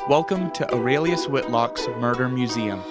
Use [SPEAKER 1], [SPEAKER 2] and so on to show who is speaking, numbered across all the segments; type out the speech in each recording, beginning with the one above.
[SPEAKER 1] Welcome to Aurelius Whitlock's Murder Museum.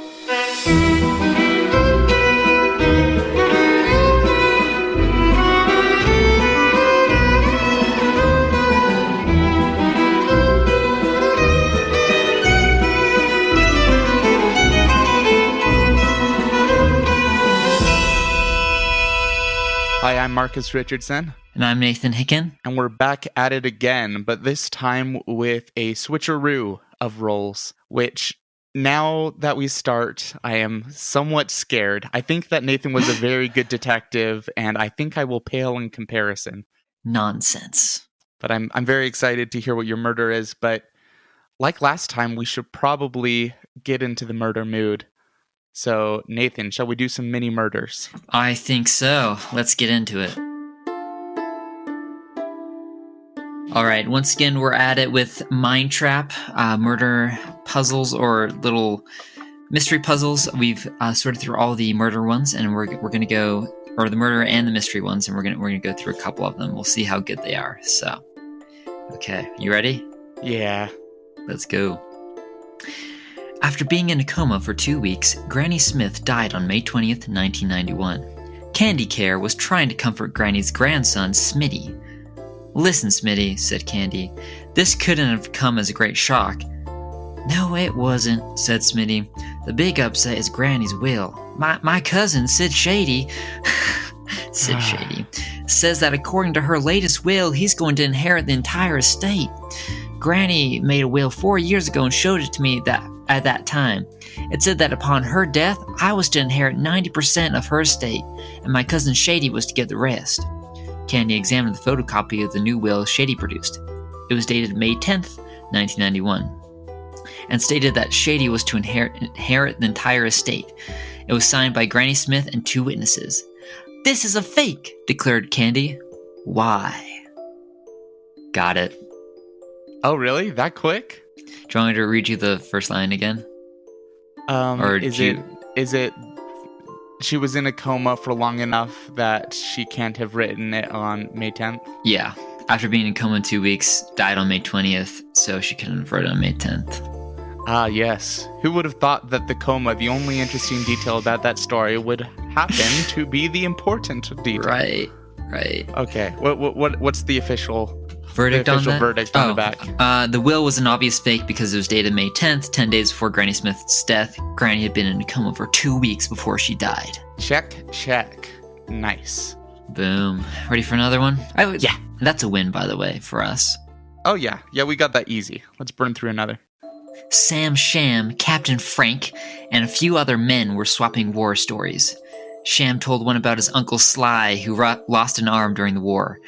[SPEAKER 1] Hi, I'm Marcus Richardson.
[SPEAKER 2] And I'm Nathan Hicken.
[SPEAKER 1] And we're back at it again, but this time with a switcheroo of roles, which now that we start, I am somewhat scared. I think that Nathan was a very good detective, and I think I will pale in comparison.
[SPEAKER 2] Nonsense.
[SPEAKER 1] But I'm very excited to hear what your murder is, but like last time, we should probably get into the murder mood. So, Nathan, shall we do some mini murders?
[SPEAKER 2] I think so. Let's get into it. All right, once again, we're at it with Mind Trap, murder puzzles or little mystery puzzles. We've sorted through all the murder ones, and we're going to go, or the murder and the mystery ones, and we're going to go through a couple of them. We'll see how good they are. So, okay, you ready?
[SPEAKER 1] Yeah.
[SPEAKER 2] Let's go. After being in a coma for 2 weeks, Granny Smith died on May 20th, 1991. Candy Care was trying to comfort Granny's grandson, Smitty. "Listen, Smitty," said Candy, "this couldn't have come as a great shock." "No, it wasn't," said Smitty. "The big upset is Granny's will. My cousin, Sid Shady," Sid Shady, "says that according to her latest will, he's going to inherit the entire estate. Granny made a will 4 years ago and showed it to me at that time. It said that upon her death, I was to inherit 90% of her estate, and my cousin Shady was to get the rest." Candy examined the photocopy of the new will Shady produced. It was dated May 10th, 1991, and stated that Shady was to inherit the entire estate. It was signed by Granny Smith and 2 witnesses. "This is a fake," declared Candy. "Why?" Got it.
[SPEAKER 1] Oh, really? That quick?
[SPEAKER 2] Do you want me to read you the first line again?
[SPEAKER 1] Is it she was in a coma for long enough that she can't have written it on May 10th?
[SPEAKER 2] Yeah. After being in coma 2 weeks, died on May 20th, so she couldn't have wrote it on May 10th.
[SPEAKER 1] Ah, yes. Who would have thought that the coma, the only interesting detail about that story, would happen to be the important detail?
[SPEAKER 2] Right.
[SPEAKER 1] Okay. What's the official
[SPEAKER 2] verdict on that?
[SPEAKER 1] Verdict on the back?
[SPEAKER 2] The will was an obvious fake because it was dated May 10th, 10 days before Granny Smith's death. Granny had been in a coma for 2 weeks before she died.
[SPEAKER 1] Check. Nice.
[SPEAKER 2] Boom. Ready for another one?
[SPEAKER 1] Yeah.
[SPEAKER 2] That's a win, by the way, for us.
[SPEAKER 1] Oh, yeah. Yeah, we got that easy. Let's burn through another.
[SPEAKER 2] Sam Sham, Captain Frank, and a few other men were swapping war stories. Sham told one about his Uncle Sly, who lost an arm during the war.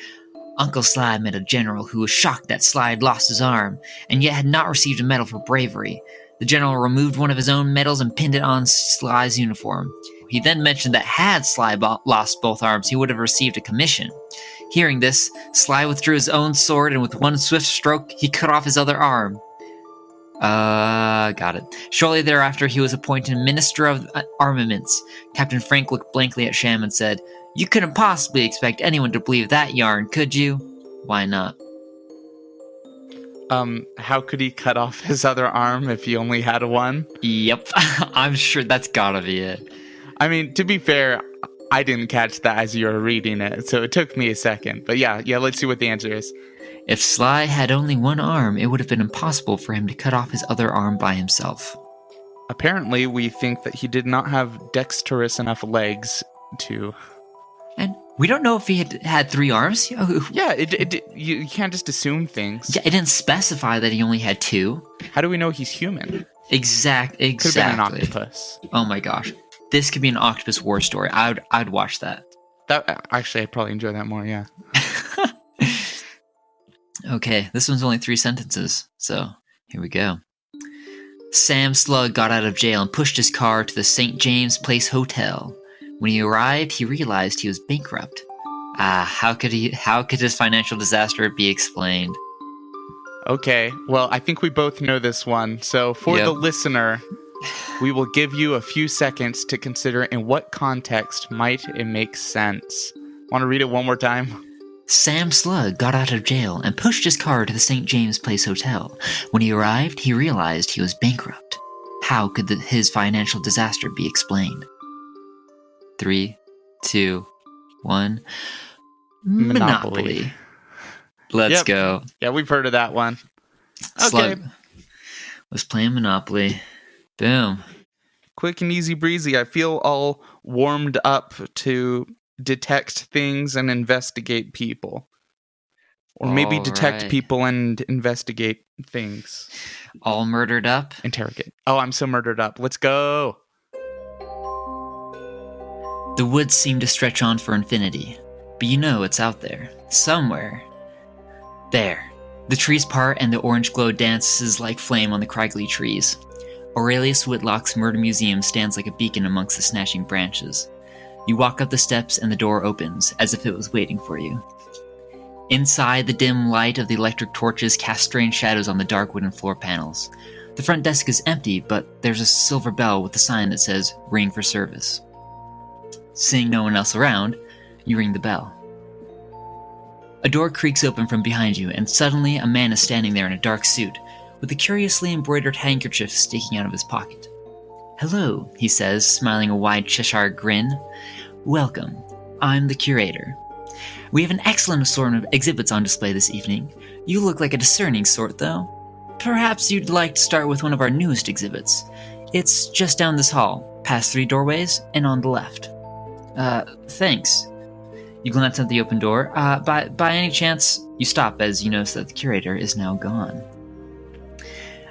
[SPEAKER 2] Uncle Sly met a general who was shocked that Sly had lost his arm, and yet had not received a medal for bravery. The general removed one of his own medals and pinned it on Sly's uniform. He then mentioned that had Sly lost both arms, he would have received a commission. Hearing this, Sly withdrew his own sword, and with one swift stroke, he cut off his other arm. Got it. Shortly thereafter, he was appointed Minister of Armaments. Captain Frank looked blankly at Sham and said, "You couldn't possibly expect anyone to believe that yarn, could you?" "Why not?"
[SPEAKER 1] How could he cut off his other arm if he only had one?
[SPEAKER 2] Yep. I'm sure that's gotta be it.
[SPEAKER 1] I mean, to be fair, I didn't catch that as you were reading it, so it took me a second. But yeah, let's see what the answer is.
[SPEAKER 2] If Sly had only one arm, it would have been impossible for him to cut off his other arm by himself.
[SPEAKER 1] Apparently, we think that he did not have dexterous enough legs to...
[SPEAKER 2] And we don't know if he had 3 arms.
[SPEAKER 1] Yeah, you can't just assume things.
[SPEAKER 2] Yeah, it didn't specify that he only had 2.
[SPEAKER 1] How do we know he's human?
[SPEAKER 2] Exactly.
[SPEAKER 1] Could have been an octopus.
[SPEAKER 2] Oh my gosh. This could be an octopus war story. I'd watch that.
[SPEAKER 1] Actually, I'd probably enjoy that more, yeah.
[SPEAKER 2] Okay, this one's only 3 sentences, so here we go. Sam Slug got out of jail and pushed his car to the St. James Place Hotel. When he arrived, he realized he was bankrupt. How could his financial disaster be explained?
[SPEAKER 1] Okay, well, I think we both know this one, so for the listener, we will give you a few seconds to consider in what context might it make sense. Want to read it one more time?
[SPEAKER 2] Sam Slug got out of jail and pushed his car to the St. James Place Hotel. When he arrived, he realized he was bankrupt. How could his financial disaster be explained? 3, 2, 1. Monopoly. Let's go.
[SPEAKER 1] Yeah, we've heard of that one. Okay.
[SPEAKER 2] Slug was playing Monopoly. Boom.
[SPEAKER 1] Quick and easy breezy. I feel all warmed up to detect things and investigate people. Or maybe detect people and investigate things.
[SPEAKER 2] All murdered up?
[SPEAKER 1] Interrogate. Oh, I'm so murdered up. Let's go.
[SPEAKER 2] The woods seem to stretch on for infinity, but you know it's out there, somewhere. There. The trees part and the orange glow dances like flame on the craggy trees. Aurelius Whitlock's murder museum stands like a beacon amongst the snatching branches. You walk up the steps and the door opens, as if it was waiting for you. Inside, the dim light of the electric torches casts strange shadows on the dark wooden floor panels. The front desk is empty, but there's a silver bell with a sign that says, "Ring for service." Seeing no one else around, you ring the bell. A door creaks open from behind you, and suddenly a man is standing there in a dark suit, with a curiously embroidered handkerchief sticking out of his pocket. "Hello," he says, smiling a wide Cheshire grin. "Welcome. I'm the curator. We have an excellent assortment of exhibits on display this evening. You look like a discerning sort, though. Perhaps you'd like to start with one of our newest exhibits. It's just down this hall, past 3 doorways, and on the left." Thanks." You glance at the open door. By any chance, you stop as you notice that the curator is now gone.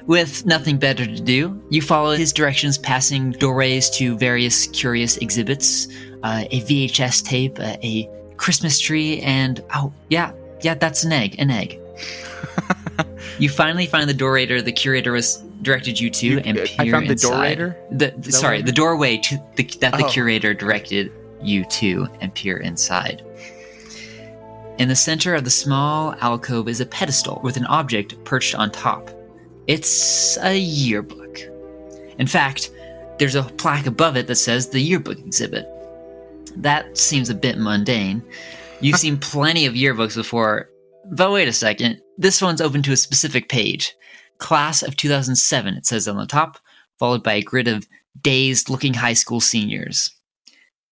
[SPEAKER 2] With nothing better to do, you follow his directions, passing doorways to various curious exhibits, a VHS tape, a Christmas tree, and that's an egg. You finally find the doorwayer the curator was directed you to, and peer
[SPEAKER 1] I found
[SPEAKER 2] inside.
[SPEAKER 1] The
[SPEAKER 2] doorway to the curator directed you to, and peer inside. In the center of the small alcove is a pedestal with an object perched on top. It's a yearbook. In fact, there's a plaque above it that says the Yearbook Exhibit. That seems a bit mundane. You've seen plenty of yearbooks before, but wait a second. This one's open to a specific page. Class of 2007, it says on the top, followed by a grid of dazed-looking high school seniors.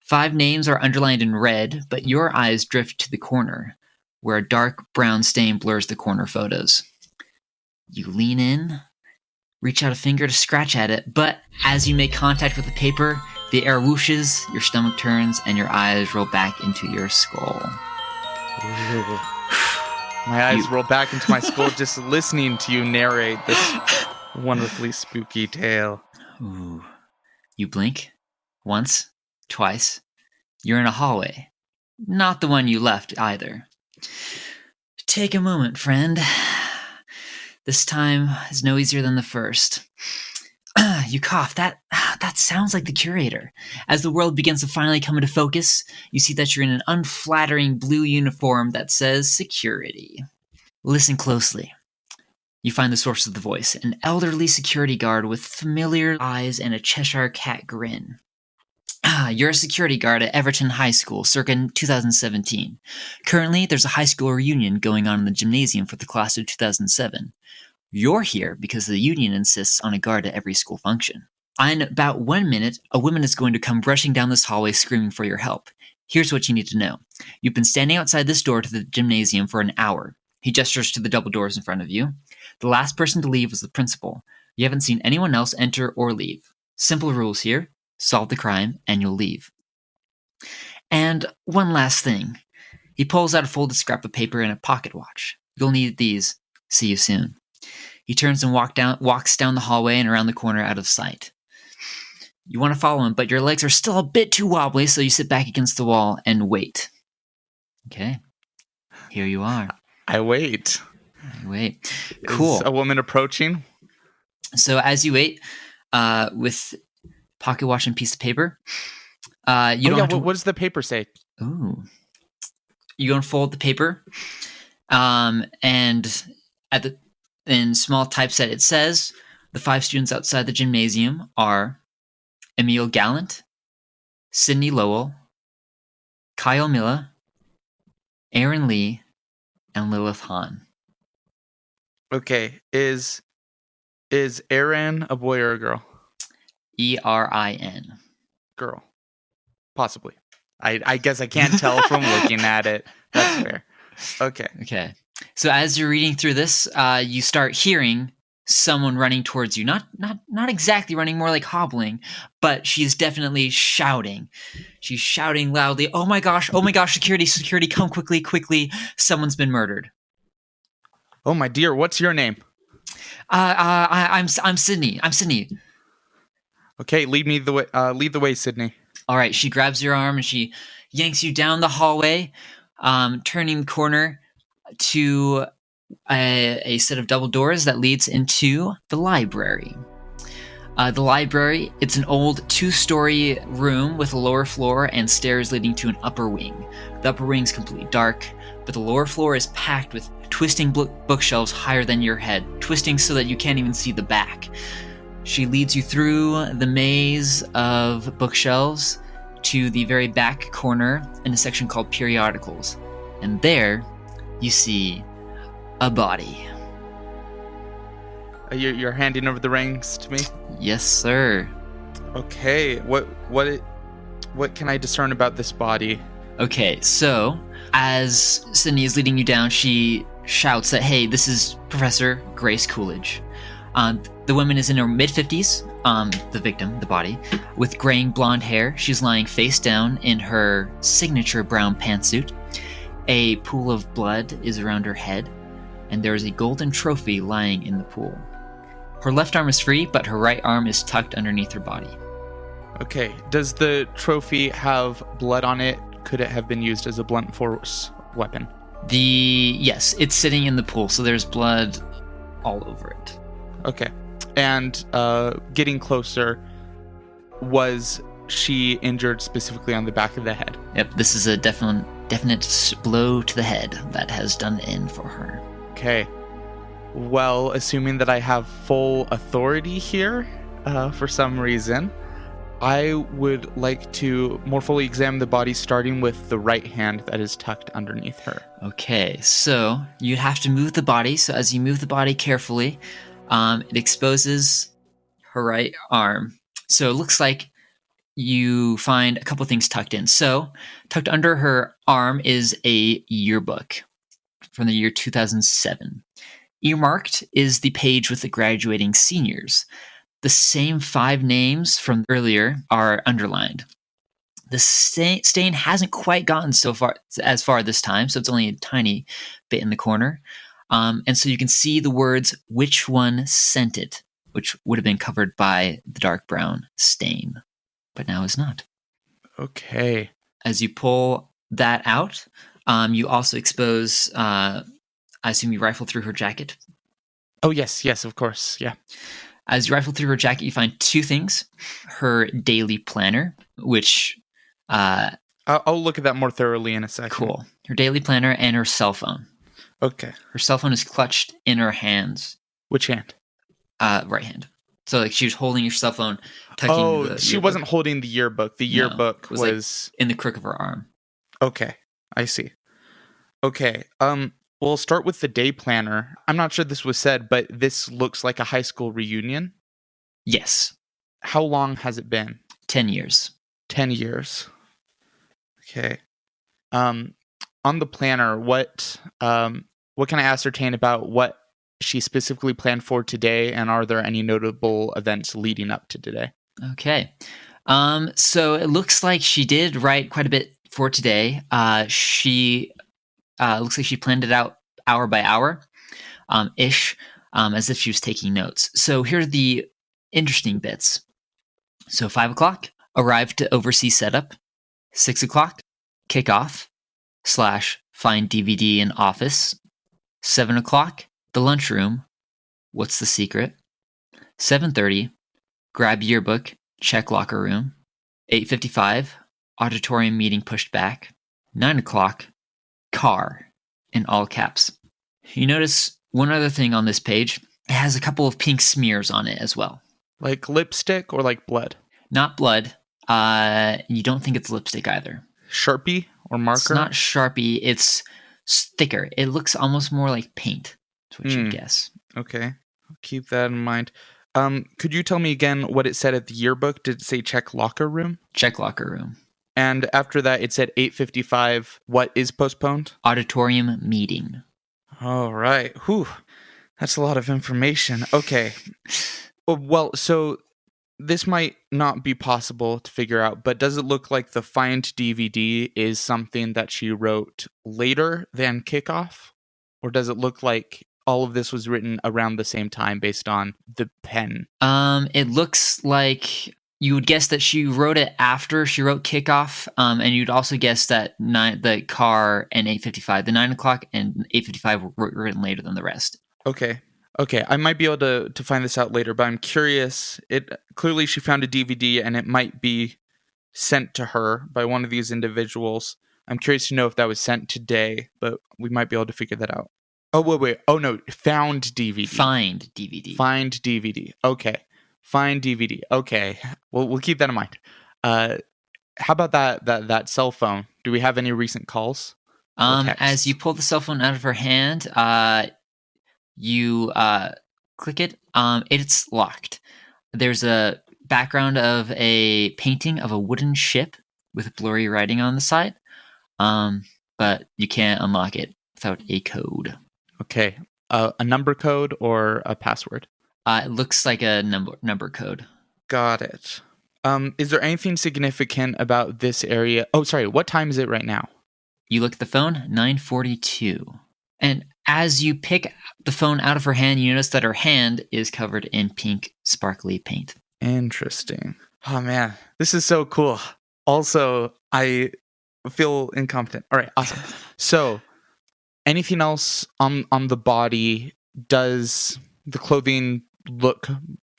[SPEAKER 2] 5 names are underlined in red, but your eyes drift to the corner, where a dark brown stain blurs the corner photos. You lean in, reach out a finger to scratch at it, but as you make contact with the paper, the air whooshes, your stomach turns, and your eyes roll back into your skull.
[SPEAKER 1] My eyes roll back into my skull just listening to you narrate this wonderfully spooky tale.
[SPEAKER 2] Ooh. You blink. Once. Twice. You're in a hallway. Not the one you left, either. Take a moment, friend. This time is no easier than the first. You cough. That sounds like the curator. As the world begins to finally come into focus, you see that you're in an unflattering blue uniform that says security. Listen closely. You find the source of the voice, an elderly security guard with familiar eyes and a Cheshire cat grin. You're a security guard at Everton High School, circa 2017. Currently, there's a high school reunion going on in the gymnasium for the class of 2007. You're here because the union insists on a guard at every school function. In about 1 minute, a woman is going to come rushing down this hallway screaming for your help. Here's what you need to know. You've been standing outside this door to the gymnasium for an hour. He gestures to the double doors in front of you. The last person to leave was the principal. You haven't seen anyone else enter or leave. Simple rules here. Solve the crime, and you'll leave. And one last thing. He pulls out a folded scrap of paper and a pocket watch. You'll need these. See you soon. He turns and walks down the hallway and around the corner out of sight. You want to follow him, but your legs are still a bit too wobbly, so you sit back against the wall and wait. Okay. Here you are.
[SPEAKER 1] I wait.
[SPEAKER 2] Cool.
[SPEAKER 1] Is a woman approaching?
[SPEAKER 2] So as you wait, with pocket watch and piece of paper, what
[SPEAKER 1] does the paper say?
[SPEAKER 2] Ooh. You unfold the paper, and in small typeset it says, the 5 students outside the gymnasium are Emil Gallant, Sydney Lowell, Kyle Miller, Aaron Lee, and Lilith Hahn.
[SPEAKER 1] Okay, is Aaron a boy or a girl?
[SPEAKER 2] Erin.
[SPEAKER 1] Girl. Possibly. I guess I can't tell from looking at it. That's fair. Okay.
[SPEAKER 2] So as you're reading through this, you start hearing someone running towards you. Not exactly running, more like hobbling, but she's definitely shouting. She's shouting loudly, "Oh my gosh, security, come quickly. Someone's been murdered."
[SPEAKER 1] Oh my dear, what's your name?
[SPEAKER 2] I'm Sydney.
[SPEAKER 1] Okay, lead the way, Sydney.
[SPEAKER 2] All right, she grabs your arm and she yanks you down the hallway, turning the corner to a set of double doors that leads into the library. The library, it's an old 2-story room with a lower floor and stairs leading to an upper wing. The upper wing is completely dark, but the lower floor is packed with twisting bookshelves higher than your head, twisting so that you can't even see the back. She leads you through the maze of bookshelves to the very back corner in a section called periodicals. And there, you see a body.
[SPEAKER 1] You're handing over the reins to me?
[SPEAKER 2] Yes, sir.
[SPEAKER 1] Okay, what can I discern about this body?
[SPEAKER 2] Okay, so as Sydney is leading you down, she shouts that, "Hey, this is Professor Grace Coolidge." The woman is in her mid-50s, the victim, the body, with graying blonde hair. She's lying face down in her signature brown pantsuit. A pool of blood is around her head, and there is a golden trophy lying in the pool. Her left arm is free, but her right arm is tucked underneath her body.
[SPEAKER 1] Okay, does the trophy have blood on it? Could it have been used as a blunt force weapon?
[SPEAKER 2] Yes, it's sitting in the pool, so there's blood all over it.
[SPEAKER 1] Okay. And getting closer, was she injured specifically on the back of the head?
[SPEAKER 2] Yep, this is a definite blow to the head that has done the end for her.
[SPEAKER 1] Okay. Well, assuming that I have full authority here, for some reason, I would like to more fully examine the body, starting with the right hand that is tucked underneath her.
[SPEAKER 2] Okay, so you have to move the body. So as you move the body carefully, it exposes her right arm. So it looks like you find a couple things tucked in. So tucked under her arm is a yearbook from the year 2007. Earmarked is the page with the graduating seniors. The same 5 names from earlier are underlined. The stain hasn't quite gotten as far this time, so it's only a tiny bit in the corner. And so you can see the words, "Which one sent it?" which would have been covered by the dark brown stain, but now is not.
[SPEAKER 1] Okay.
[SPEAKER 2] As you pull that out, you also expose, I assume you rifle through her jacket.
[SPEAKER 1] Oh, yes, of course, yeah.
[SPEAKER 2] As you rifle through her jacket, you find 2 things. Her daily planner, which...
[SPEAKER 1] I'll look at that more thoroughly in a second.
[SPEAKER 2] Cool. Her daily planner and her cell phone.
[SPEAKER 1] Okay.
[SPEAKER 2] Her cell phone is clutched in her hands.
[SPEAKER 1] Which hand?
[SPEAKER 2] Right hand. So like she was holding your cell phone, tucking the
[SPEAKER 1] she
[SPEAKER 2] yearbook.
[SPEAKER 1] Wasn't holding the yearbook. The yearbook was
[SPEAKER 2] like, in the crook of her arm.
[SPEAKER 1] Okay, I see. Okay, we'll start with the day planner. I'm not sure this was said, but this looks like a high school reunion.
[SPEAKER 2] Yes.
[SPEAKER 1] How long has it been?
[SPEAKER 2] 10 years.
[SPEAKER 1] 10 years. Okay. On the planner, what can I ascertain about what she specifically planned for today, and are there any notable events leading up to today?
[SPEAKER 2] Okay. So it looks like she did write quite a bit for today. She looks like she planned it out hour by hour, ish, as if she was taking notes. So here are the interesting bits. So 5 o'clock, arrived to oversee setup. 6 o'clock, kickoff / find DVD in office. 7 o'clock, the lunchroom. What's the secret? 7:30, grab yearbook, check locker room. 8:55, auditorium meeting pushed back. 9 o'clock, car, in all caps. You notice one other thing on this page. It has a couple of pink smears on it as well.
[SPEAKER 1] Like lipstick or like blood?
[SPEAKER 2] Not blood. You don't think it's lipstick either.
[SPEAKER 1] Sharpie or marker?
[SPEAKER 2] It's not Sharpie. It's thicker. It looks almost more like paint. That's what you'd guess.
[SPEAKER 1] Okay. I'll keep that in mind. Could you tell me again what it said at the yearbook? Did it say check locker room?
[SPEAKER 2] Check locker room.
[SPEAKER 1] And after that, it said 8:55. What is postponed?
[SPEAKER 2] Auditorium meeting.
[SPEAKER 1] All right. Whew. That's a lot of information. Okay. Well, so this might not be possible to figure out, but does it look like the find DVD is something that she wrote later than kickoff? Or does it look like all of this was written around the same time based on the pen?
[SPEAKER 2] It looks like you would guess that she wrote it after she wrote kickoff, and you'd also guess that the car and 8:55, the 9 o'clock and 8:55 were written later than the rest.
[SPEAKER 1] Okay, I might be able to find this out later, but I'm curious. Clearly she found a DVD and it might be sent to her by one of these individuals. I'm curious to know if that was sent today, but we might be able to figure that out. Oh, wait. Oh, no. Found DVD.
[SPEAKER 2] Find DVD.
[SPEAKER 1] Find DVD. Okay. Find DVD. Okay. We'll keep that in mind. How about that cell phone? Do we have any recent calls?
[SPEAKER 2] As you pull the cell phone out of her hand, you click it. It's locked. There's a background of a painting of a wooden ship with blurry writing on the side, but you can't unlock it without a code.
[SPEAKER 1] Okay. A number code or a password?
[SPEAKER 2] It looks like a number code.
[SPEAKER 1] Got it. Is there anything significant about this area? Oh, sorry. What time is it right now?
[SPEAKER 2] You look at the phone, 9:42. And as you pick the phone out of her hand, you notice that her hand is covered in pink, sparkly paint.
[SPEAKER 1] Interesting. Oh, man. This is so cool. Also, I feel incompetent. All right. Awesome. So, anything else on the body? Does the clothing look...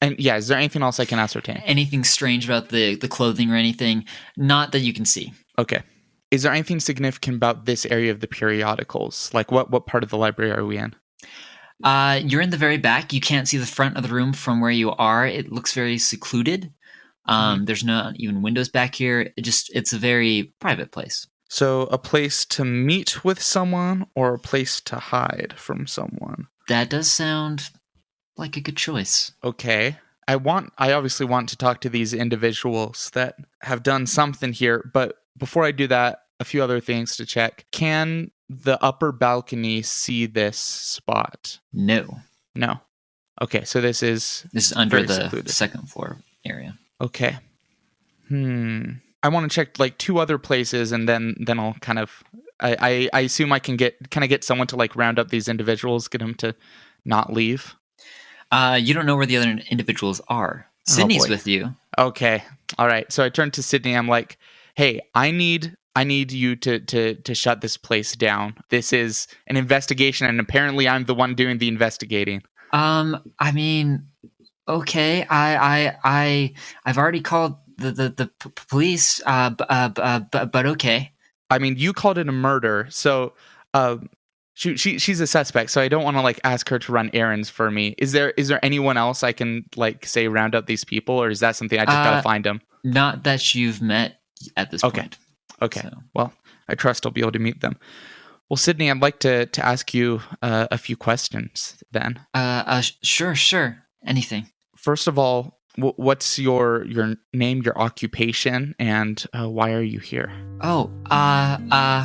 [SPEAKER 1] And yeah, is there anything else I can ascertain?
[SPEAKER 2] Anything strange about the clothing or anything? Not that you can see.
[SPEAKER 1] Okay. Is there anything significant about this area of the periodicals? Like what part of the library are we in?
[SPEAKER 2] You're in the very back. You can't see the front of the room from where you are. It looks very secluded. There's not even windows back here. It's a very private place.
[SPEAKER 1] So a place to meet with someone or a place to hide from someone?
[SPEAKER 2] That does sound like a good choice.
[SPEAKER 1] Okay. I obviously want to talk to these individuals that have done something here, but before I do that, a few other things to check. Can the upper balcony see this spot?
[SPEAKER 2] No.
[SPEAKER 1] Okay, so this is
[SPEAKER 2] under the second floor area.
[SPEAKER 1] Okay. I want to check like two other places, and then I'll kind of I assume I can get someone to like round up these individuals, get them to not leave.
[SPEAKER 2] You don't know where the other individuals are. Sydney's with you.
[SPEAKER 1] Okay. All right. So I turn to Sydney. I'm like, hey, I need you to shut this place down. This is an investigation, and apparently I'm the one doing the investigating.
[SPEAKER 2] I mean, okay. I've already called the police. But okay.
[SPEAKER 1] I mean, you called it a murder, so she's a suspect. So I don't want to like ask her to run errands for me. Is there anyone else I can like say round up these people, or is that something I just gotta find them?
[SPEAKER 2] Not that you've met at this point.
[SPEAKER 1] Okay. So. Well, I trust I'll be able to meet them. Well, Sydney, I'd like to ask you a few questions then.
[SPEAKER 2] Sure. Anything.
[SPEAKER 1] First of all, what's your name, your occupation, and why are you here?
[SPEAKER 2] Oh,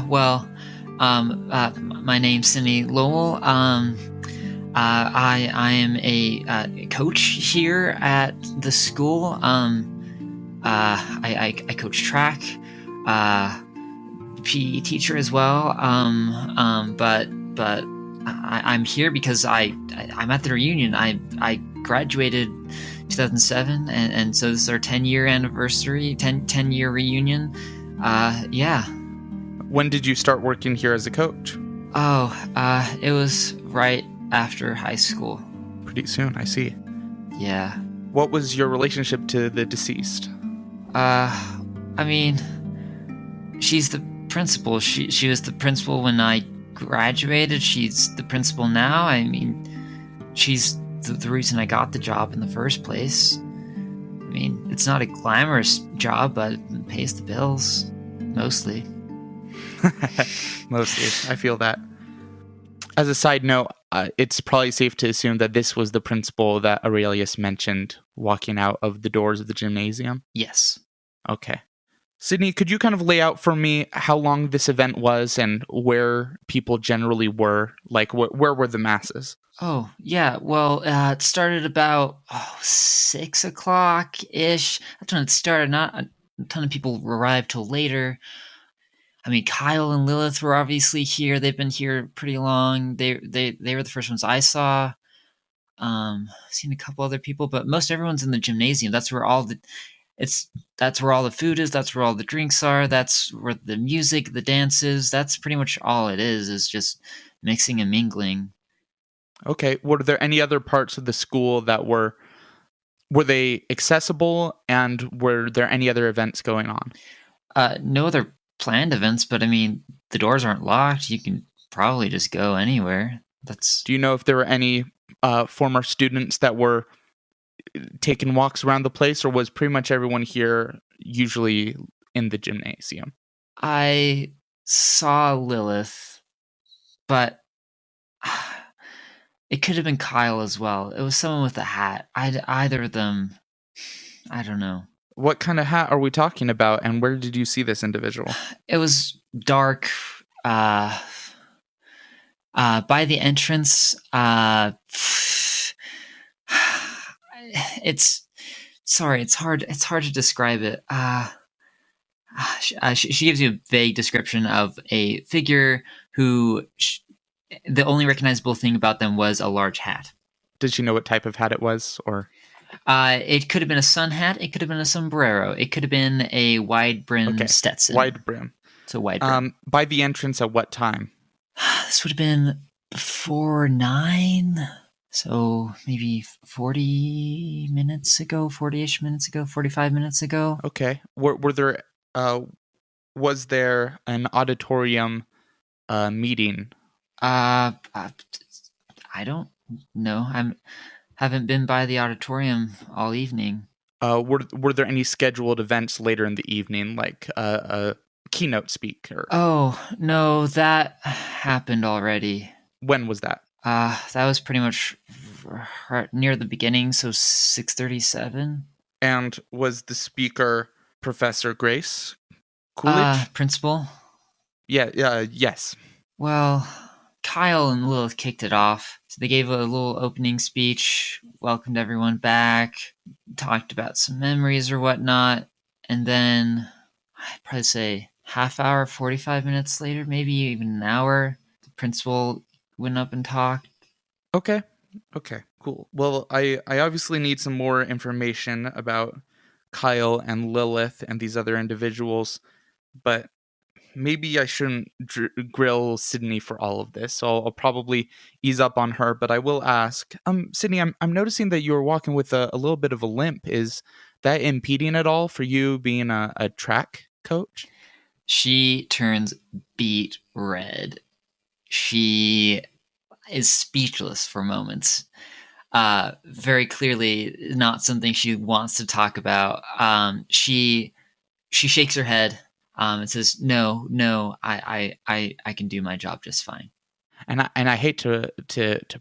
[SPEAKER 2] well, my name's Sydney Lowell. I am a coach here at the school. I coach track, PE teacher as well. But I'm here because I'm at the reunion. I graduated 2007, and so this is our 10-year anniversary, 10-year reunion. Yeah.
[SPEAKER 1] When did you start working here as a coach?
[SPEAKER 2] It was right after high school.
[SPEAKER 1] Pretty soon, I see.
[SPEAKER 2] Yeah.
[SPEAKER 1] What was your relationship to the deceased?
[SPEAKER 2] I mean, she's the principal. She was the principal when I graduated. She's the principal now. I mean, she's the reason I got the job in the first place. I mean, it's not a glamorous job, but it pays the bills. Mostly.
[SPEAKER 1] Mostly. I feel that. As a side note, it's probably safe to assume that this was the principal that Aurelius mentioned walking out of the doors of the gymnasium.
[SPEAKER 2] Yes.
[SPEAKER 1] Okay. Sydney, could you kind of lay out for me how long this event was and where people generally were? Like, where were the masses?
[SPEAKER 2] Oh, yeah. Well, it started about 6 o'clock-ish. That's when it started. Not a ton of people arrived till later. I mean, Kyle and Lilith were obviously here. They've been here pretty long. They were the first ones I saw. Seen a couple other people, but most everyone's in the gymnasium. That's where all the food is. That's where all the drinks are. That's where the music, the dances. That's pretty much all it is just mixing and mingling.
[SPEAKER 1] Okay. Were there any other parts of the school that were they accessible, and were there any other events going on?
[SPEAKER 2] No other planned events, but I mean, the doors aren't locked. You can probably just go anywhere.
[SPEAKER 1] Do you know if there were any former students that were taking walks around the place, or was pretty much everyone here usually in the gymnasium?
[SPEAKER 2] I saw Lilith, but it could have been Kyle as well. It was someone with a hat. Either of them, I don't know.
[SPEAKER 1] What kind of hat are we talking about, and where did you see this individual?
[SPEAKER 2] It was dark. By the entrance, it's hard to describe it. She gives you a vague description of a figure who the only recognizable thing about them was a large hat.
[SPEAKER 1] Did she know what type of hat it was, or?
[SPEAKER 2] It could have been a sun hat. It could have been a sombrero. It could have been a wide brim Stetson.
[SPEAKER 1] Wide brim.
[SPEAKER 2] It's a wide brim.
[SPEAKER 1] By the entrance at what time?
[SPEAKER 2] This would have been before 9. So maybe 40 minutes ago, 40-ish minutes ago, 45 minutes ago.
[SPEAKER 1] Okay. Were there, was there an auditorium meeting?
[SPEAKER 2] I don't know. Haven't been by the auditorium all evening.
[SPEAKER 1] Were there any scheduled events later in the evening, like a keynote speaker?
[SPEAKER 2] Oh, no, that happened already.
[SPEAKER 1] When was that?
[SPEAKER 2] That was pretty much near the beginning, so 6:37.
[SPEAKER 1] And was the speaker Professor Grace Coolidge?
[SPEAKER 2] Principal?
[SPEAKER 1] Yeah, yes.
[SPEAKER 2] Well, Kyle and Lilith kicked it off. So they gave a little opening speech, welcomed everyone back, talked about some memories or whatnot, and then I'd probably say half hour, 45 minutes later, maybe even an hour, the principal went up and talked.
[SPEAKER 1] Okay, cool. Well, I obviously need some more information about Kyle and Lilith and these other individuals, but maybe I shouldn't grill Sydney for all of this, so I'll probably ease up on her, but I will ask, Sydney, I'm noticing that you're walking with a little bit of a limp. Is that impeding at all for you being a track coach?
[SPEAKER 2] She turns beet red. She is speechless for moments. Very clearly not something she wants to talk about. She shakes her head and says, no, I can do my job just fine.
[SPEAKER 1] And I hate to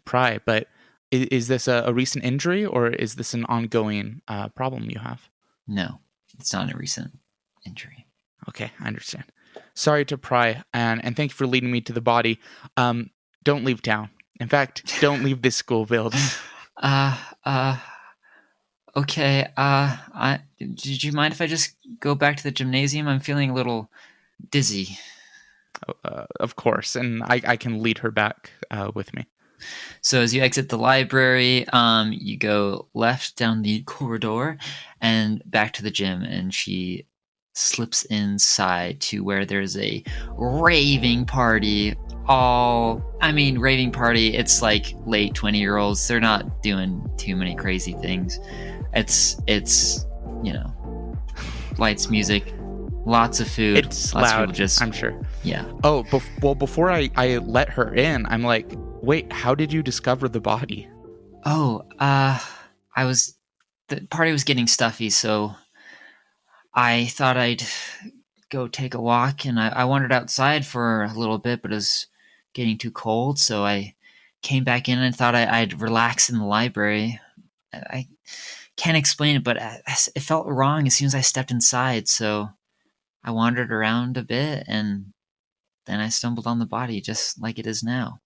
[SPEAKER 1] pry, but is this a recent injury, or is this an ongoing problem you have?
[SPEAKER 2] No, it's not a recent injury.
[SPEAKER 1] Okay, I understand. Sorry to pry, and thank you for leading me to the body. Don't leave town. In fact, don't leave this school building.
[SPEAKER 2] Okay. Did you mind if I just go back to the gymnasium? I'm feeling a little dizzy.
[SPEAKER 1] Of course, and I can lead her back with me.
[SPEAKER 2] So as you exit the library, you go left down the corridor and back to the gym, and she slips inside to where there's a raving party. Raving party, it's like late 20-year-olds. They're not doing too many crazy things. It's lights, music, lots of food.
[SPEAKER 1] It's
[SPEAKER 2] lots
[SPEAKER 1] loud,
[SPEAKER 2] of people
[SPEAKER 1] I'm sure.
[SPEAKER 2] Yeah.
[SPEAKER 1] Oh, before I let her in, I'm like, wait, how did you discover the body?
[SPEAKER 2] Oh, the party was getting stuffy, so I thought I'd go take a walk, and I wandered outside for a little bit, but it was getting too cold, so I came back in and thought I'd relax in the library. I can't explain it, but it felt wrong as soon as I stepped inside, so I wandered around a bit, and then I stumbled on the body just like it is now.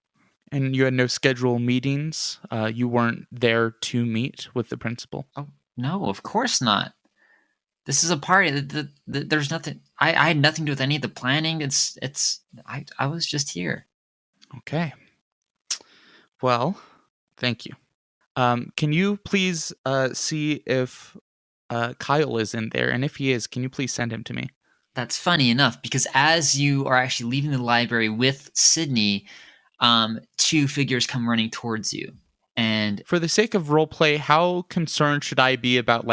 [SPEAKER 1] And you had no scheduled meetings? You weren't there to meet with the principal?
[SPEAKER 2] Oh, no, of course not. This is a party. There's nothing. I had nothing to do with any of the planning. I was just here.
[SPEAKER 1] Okay. Well, thank you. Can you please see if Kyle is in there? And if he is, can you please send him to me?
[SPEAKER 2] That's funny enough, because as you are actually leaving the library with Sydney, two figures come running towards you. And
[SPEAKER 1] for the sake of roleplay, how concerned should I be about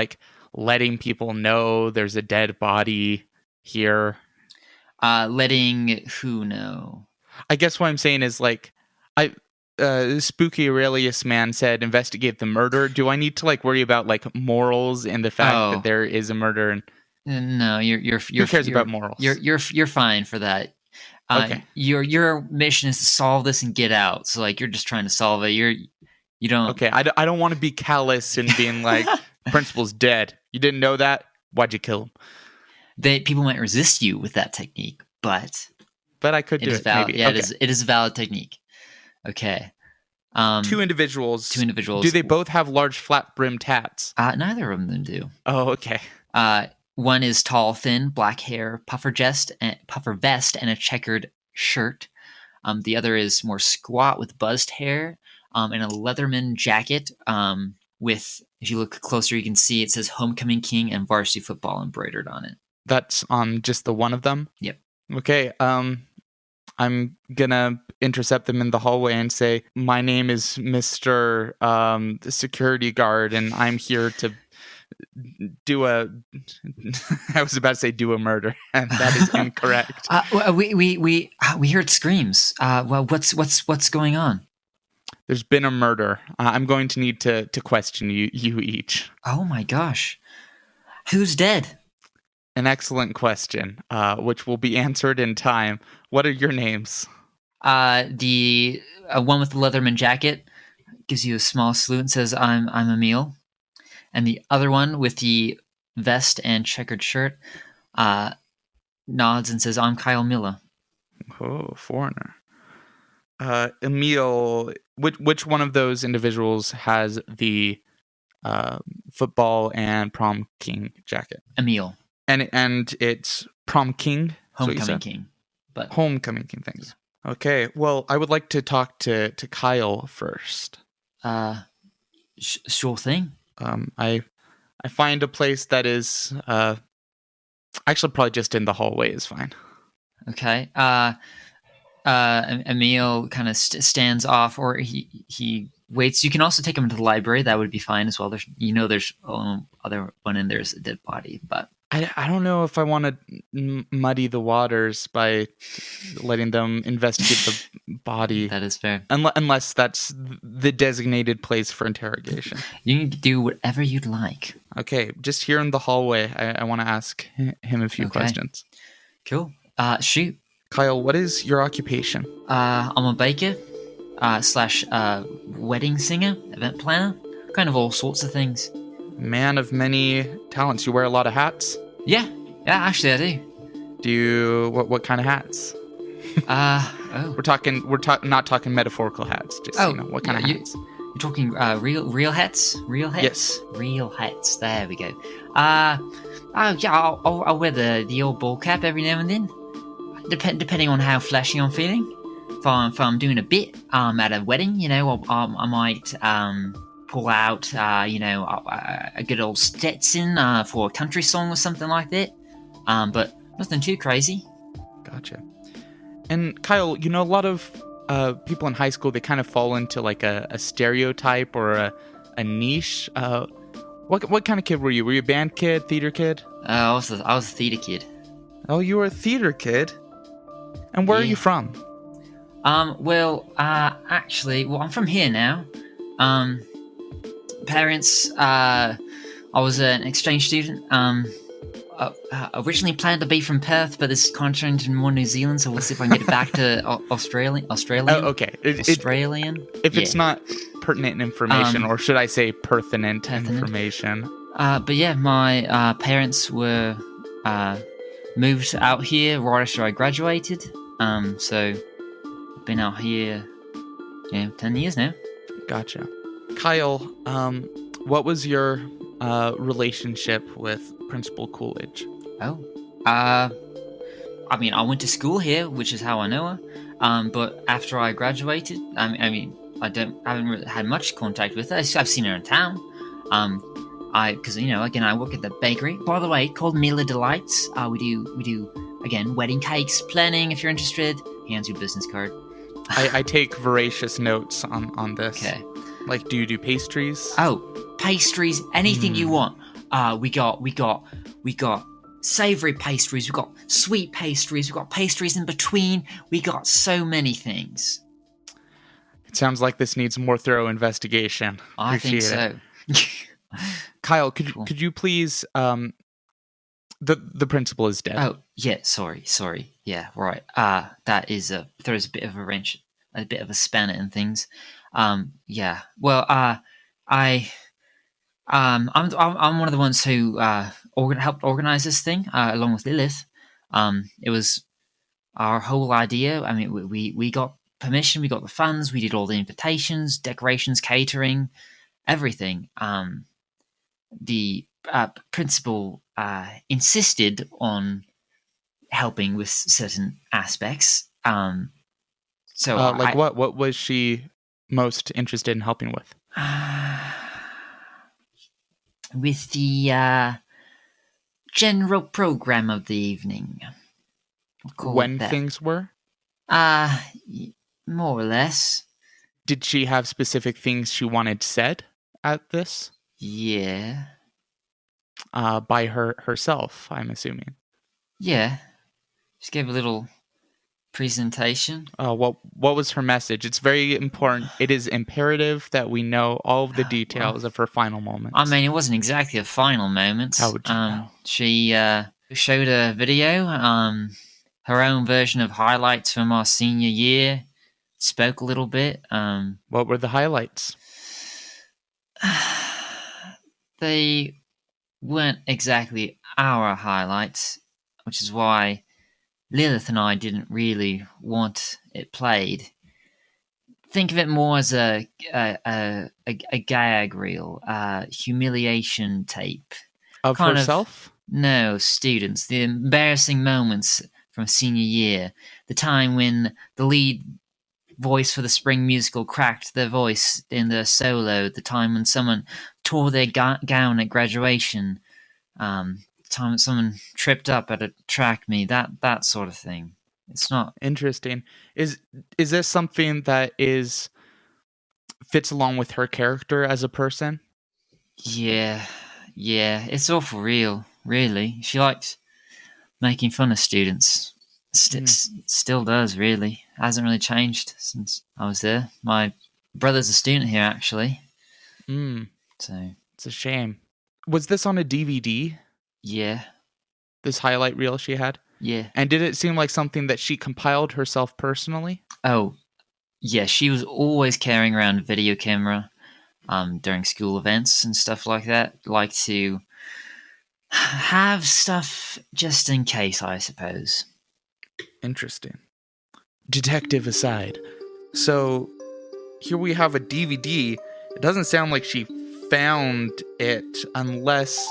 [SPEAKER 1] letting people know there's a dead body here?
[SPEAKER 2] Letting who know?
[SPEAKER 1] I guess what I'm saying is Spooky Aurelius man said investigate the murder. Do I need to worry about morals and the fact that there is a murder? And
[SPEAKER 2] no, you're
[SPEAKER 1] who cares about morals?
[SPEAKER 2] You're fine for that.
[SPEAKER 1] Okay.
[SPEAKER 2] Your mission is to solve this and get out. So you're just trying to solve it. You don't.
[SPEAKER 1] Okay, I don't want to be callous and being principal's dead. You didn't know that? Why'd you kill him?
[SPEAKER 2] People might resist you with that technique, but
[SPEAKER 1] I could do it. Maybe.
[SPEAKER 2] Yeah,
[SPEAKER 1] okay.
[SPEAKER 2] It is a valid technique. Okay.
[SPEAKER 1] Two individuals.
[SPEAKER 2] Do
[SPEAKER 1] they both have large flat-brimmed hats?
[SPEAKER 2] Neither of them do.
[SPEAKER 1] Oh, okay.
[SPEAKER 2] One is tall, thin, black hair, puffer vest, and a checkered shirt. The other is more squat with buzzed hair, and a Leatherman jacket. With, if you look closer, you can see it says "Homecoming King" and "Varsity Football" embroidered on it. That's
[SPEAKER 1] on just the one of them?
[SPEAKER 2] Yep.
[SPEAKER 1] Okay. I'm gonna intercept them in the hallway and say, "My name is Mr. The security guard, and I'm here to do a." I was about to say do a murder, and that is incorrect.
[SPEAKER 2] We heard screams. Well, what's going on?
[SPEAKER 1] There's been a murder. I'm going to need to question you each.
[SPEAKER 2] Oh my gosh, who's dead?
[SPEAKER 1] An excellent question, which will be answered in time. What are your names?
[SPEAKER 2] The one with the Leatherman jacket gives you a small salute and says, I'm Emil. And the other one with the vest and checkered shirt nods and says, I'm Kyle Miller.
[SPEAKER 1] Oh, foreigner. Emil, which one of those individuals has the football and prom king jacket?
[SPEAKER 2] Emil.
[SPEAKER 1] And it's prom king?
[SPEAKER 2] Homecoming king.
[SPEAKER 1] But homecoming king, thanks. Yeah. Okay, well, I would like to talk to Kyle first.
[SPEAKER 2] Sure thing.
[SPEAKER 1] I find a place that is actually probably just in the hallway is fine. Okay.
[SPEAKER 2] Emil kind of stands off, or he waits. You can also take him to the library. That would be fine as well. There's other one in there is a dead body, but
[SPEAKER 1] I don't know if I want to muddy the waters by letting them investigate the body.
[SPEAKER 2] That is fair.
[SPEAKER 1] Unless that's the designated place for interrogation.
[SPEAKER 2] You can do whatever you'd like.
[SPEAKER 1] Okay, just here in the hallway, I want to ask him a few questions.
[SPEAKER 2] Cool. Shoot.
[SPEAKER 1] Kyle, what is your occupation?
[SPEAKER 2] I'm a baker, / wedding singer, event planner, kind of all sorts of things.
[SPEAKER 1] Man of many talents. You wear a lot of hats?
[SPEAKER 2] Yeah, actually I do.
[SPEAKER 1] Do you what kind of hats? We're not talking metaphorical hats. Just what kind of hats?
[SPEAKER 2] You're talking real hats? Real hats?
[SPEAKER 1] Yes.
[SPEAKER 2] Real hats. There we go. I'll wear the old ball cap every now and then. Depending on how flashy I'm feeling. If I'm doing a bit at a wedding, I might pull out a good old Stetson for a country song or something like that. But nothing too crazy.
[SPEAKER 1] Gotcha. And Kyle, a lot of people in high school, they kind of fall into a stereotype or a niche. What kind of kid were you? Were you a band kid, theater kid?
[SPEAKER 2] I was a theater kid.
[SPEAKER 1] Oh, you were a theater kid? And where are you from?
[SPEAKER 2] Actually, I'm from here now. Parents, I was an exchange student. Originally planned to be from Perth, but this contract in more New Zealand, so we'll see if I can get it back to Australian.
[SPEAKER 1] Oh, okay.
[SPEAKER 2] Australian.
[SPEAKER 1] If it's not pertinent information, or should I say pertinent information?
[SPEAKER 2] But yeah, my parents were moved out here right after I graduated. So I've been out here, 10 years now.
[SPEAKER 1] Gotcha. Kyle, what was your relationship with Principal Coolidge?
[SPEAKER 2] I mean, I went to school here, which is how I know her. But after I graduated, I haven't really had much contact with her. I've seen her in town. Because again, I work at the bakery. By the way, called Mila Delights. We do again wedding cakes, planning. If you're interested, hands your business card.
[SPEAKER 1] I take voracious notes on this.
[SPEAKER 2] Okay.
[SPEAKER 1] Like, do you do pastries?
[SPEAKER 2] Oh, pastries, anything you want. We got savory pastries. We got sweet pastries. We got pastries in between. We got so many things.
[SPEAKER 1] It sounds like this needs more thorough investigation.
[SPEAKER 2] I think so.
[SPEAKER 1] Kyle, could you please? The principal is dead.
[SPEAKER 2] Oh yeah, sorry. Yeah, right. That is throws a bit of a wrench, a bit of a spanner in things. Yeah. Well, I'm one of the ones who helped organize this thing along with Lilith. It was our whole idea. I mean, we got permission, we got the funds, we did all the invitations, decorations, catering, everything. The principal insisted on helping with certain aspects.
[SPEAKER 1] What was she most interested in helping with?
[SPEAKER 2] With the general program of the evening.
[SPEAKER 1] When things were?
[SPEAKER 2] More or less.
[SPEAKER 1] Did she have specific things she wanted said at this?
[SPEAKER 2] Yeah.
[SPEAKER 1] By herself, I'm assuming.
[SPEAKER 2] Yeah. Just gave a little presentation.
[SPEAKER 1] What was her message? It's very important. It is imperative that we know all of the details of her final moments.
[SPEAKER 2] I mean, it wasn't exactly a final moment.
[SPEAKER 1] How would you know?
[SPEAKER 2] She showed a video, her own version of highlights from our senior year. Spoke a little bit.
[SPEAKER 1] What were the highlights?
[SPEAKER 2] They weren't exactly our highlights, which is why Lilith and I didn't really want it played. Think of it more as a gag reel, humiliation tape.
[SPEAKER 1] Of herself?
[SPEAKER 2] No, students. The embarrassing moments from senior year. The time when the lead voice for the spring musical cracked their voice in their solo. The time when someone tore their gown at graduation. The time that someone tripped up at a track meet. That sort of thing. It's not
[SPEAKER 1] interesting. Is this something that fits along with her character as a person?
[SPEAKER 2] Yeah. It's all for real, really. She likes making fun of students. Still does, really. Hasn't really changed since I was there. My brother's a student here, actually. So
[SPEAKER 1] it's a shame. Was this on a DVD?
[SPEAKER 2] Yeah.
[SPEAKER 1] This highlight reel she had?
[SPEAKER 2] Yeah.
[SPEAKER 1] And did it seem like something that she compiled herself personally?
[SPEAKER 2] Oh, yeah. She was always carrying around a video camera during school events and stuff like that. Like to have stuff just in case, I suppose.
[SPEAKER 1] Interesting. Detective aside. So, here we have a DVD. It doesn't sound like she found it unless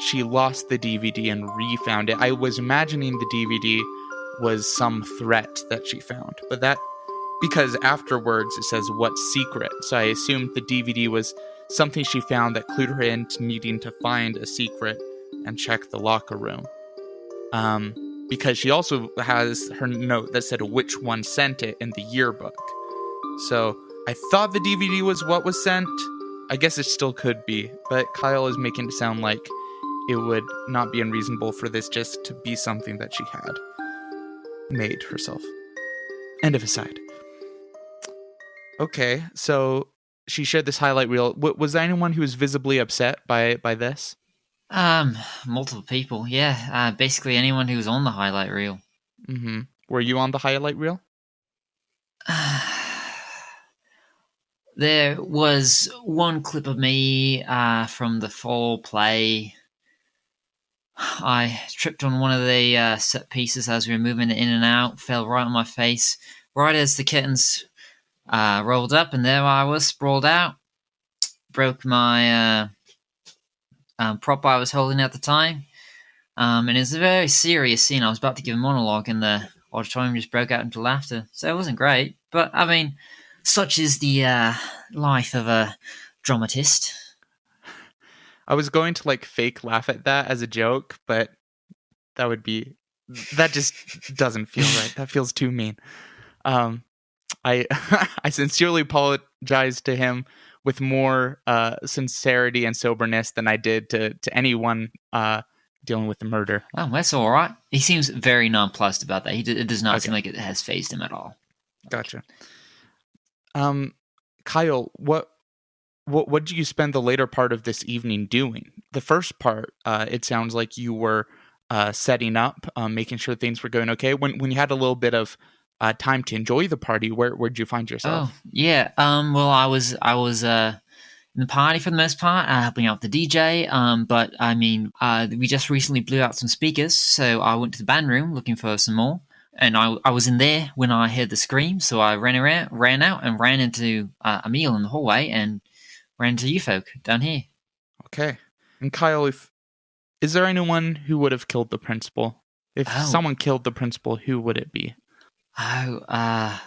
[SPEAKER 1] she lost the DVD and refound it. I was imagining the DVD was some threat that she found. But because afterwards it says, "What secret?" So I assumed the DVD was something she found that clued her into needing to find a secret and check the locker room. Because she also has her note that said which one sent it in the yearbook. So I thought the DVD was what was sent. I guess it still could be, but Kyle is making it sound like it would not be unreasonable for this just to be something that she had made herself. End of aside. Okay, so she shared this highlight reel. Was there anyone who was visibly upset by this?
[SPEAKER 2] Multiple people. Yeah. Basically anyone who was on the highlight reel.
[SPEAKER 1] Mm-hmm. Were you on the highlight reel?
[SPEAKER 2] There was one clip of me from the fall play. I tripped on one of the set pieces as we were moving in and out, fell right on my face, right as the curtains rolled up, and there I was, sprawled out. Broke my prop I was holding at the time. And it was a very serious scene. I was about to give a monologue, and the auditorium just broke out into laughter. So it wasn't great, but I mean, such is the life of a dramatist.
[SPEAKER 1] I was going to like fake laugh at that as a joke, but that just doesn't feel right. That feels too mean. Um, I I sincerely apologize to him with more sincerity and soberness than I did to anyone dealing with the murder.
[SPEAKER 2] Oh, that's all right. He seems very nonplussed about that. It does not seem
[SPEAKER 1] Okay,
[SPEAKER 2] like it has phased him at all.
[SPEAKER 1] gotcha. Kyle, what did you spend the later part of this evening doing? The first part, it sounds like you were setting up, making sure things were going okay. When you had a little bit of time to enjoy the party, where'd you find
[SPEAKER 2] Oh,
[SPEAKER 1] yourself?
[SPEAKER 2] yeah. Well, I was in the party for the most part, helping out the DJ. But I mean, we just recently blew out some speakers, so I went to the band room looking for some more. And I was in there when I heard the scream, so I ran out, and ran into a meal in the hallway, and ran into you folk down here.
[SPEAKER 1] Okay. And Kyle, if is there anyone who would have killed the principal? If
[SPEAKER 2] Oh,
[SPEAKER 1] someone killed the principal, who would it be?
[SPEAKER 2] oh, I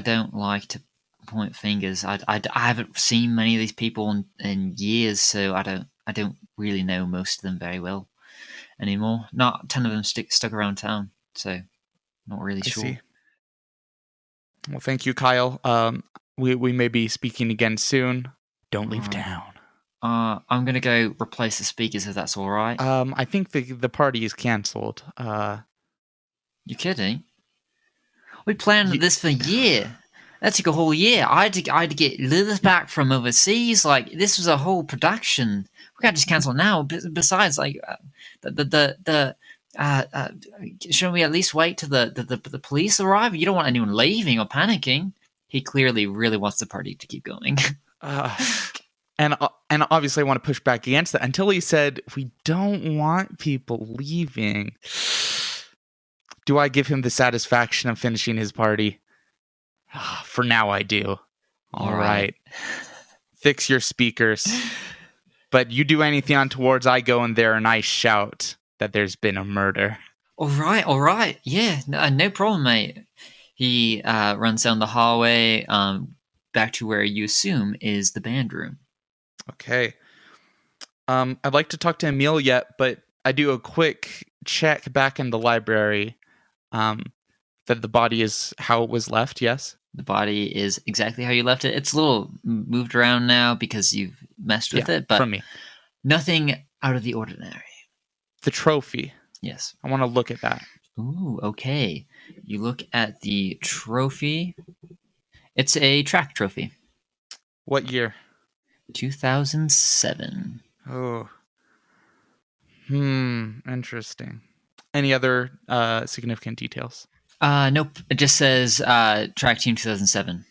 [SPEAKER 2] don't like to point fingers. I haven't seen many of these people in years, so I don't really know most of them very well anymore. Not a ton of them stuck around town, so not really
[SPEAKER 1] I
[SPEAKER 2] sure.
[SPEAKER 1] see. Well, thank you, Kyle. We may be speaking again soon. Don't
[SPEAKER 2] All
[SPEAKER 1] leave
[SPEAKER 2] right.
[SPEAKER 1] town.
[SPEAKER 2] I'm gonna go replace the speakers if that's all right.
[SPEAKER 1] I think the party is canceled.
[SPEAKER 2] You kidding? We planned
[SPEAKER 1] You,
[SPEAKER 2] this for a year. That took a whole year. I had to get leathers back from overseas. Like this was a whole production. We can't just cancel now. Besides, like the shouldn't we at least wait till the police arrive? You don't want anyone leaving or panicking. He clearly really wants the party to keep going.
[SPEAKER 1] uh, and obviously, I want to push back against that. Until he said we don't want people leaving. Do I give him the satisfaction of finishing his party? For now, I do. All right. Fix your speakers. But you do anything untowards, I go in there and I shout that there's been a murder.
[SPEAKER 2] All right. Yeah, no problem, mate. He runs down the hallway, back to where you assume is the band room.
[SPEAKER 1] Okay. I'd like to talk to Emil yet, but I do a quick check back in the library that the body is how it was left, yes?
[SPEAKER 2] The body is exactly how you left it. It's a little moved around now because you've messed with it, but
[SPEAKER 1] from me.
[SPEAKER 2] nothing out of the ordinary.
[SPEAKER 1] The trophy.
[SPEAKER 2] Yes.
[SPEAKER 1] I want to look at that.
[SPEAKER 2] Ooh, okay. You look at the trophy. It's a track trophy.
[SPEAKER 1] What year?
[SPEAKER 2] 2007.
[SPEAKER 1] Oh. Interesting. Any other significant details?
[SPEAKER 2] Nope. It just says track team 2007.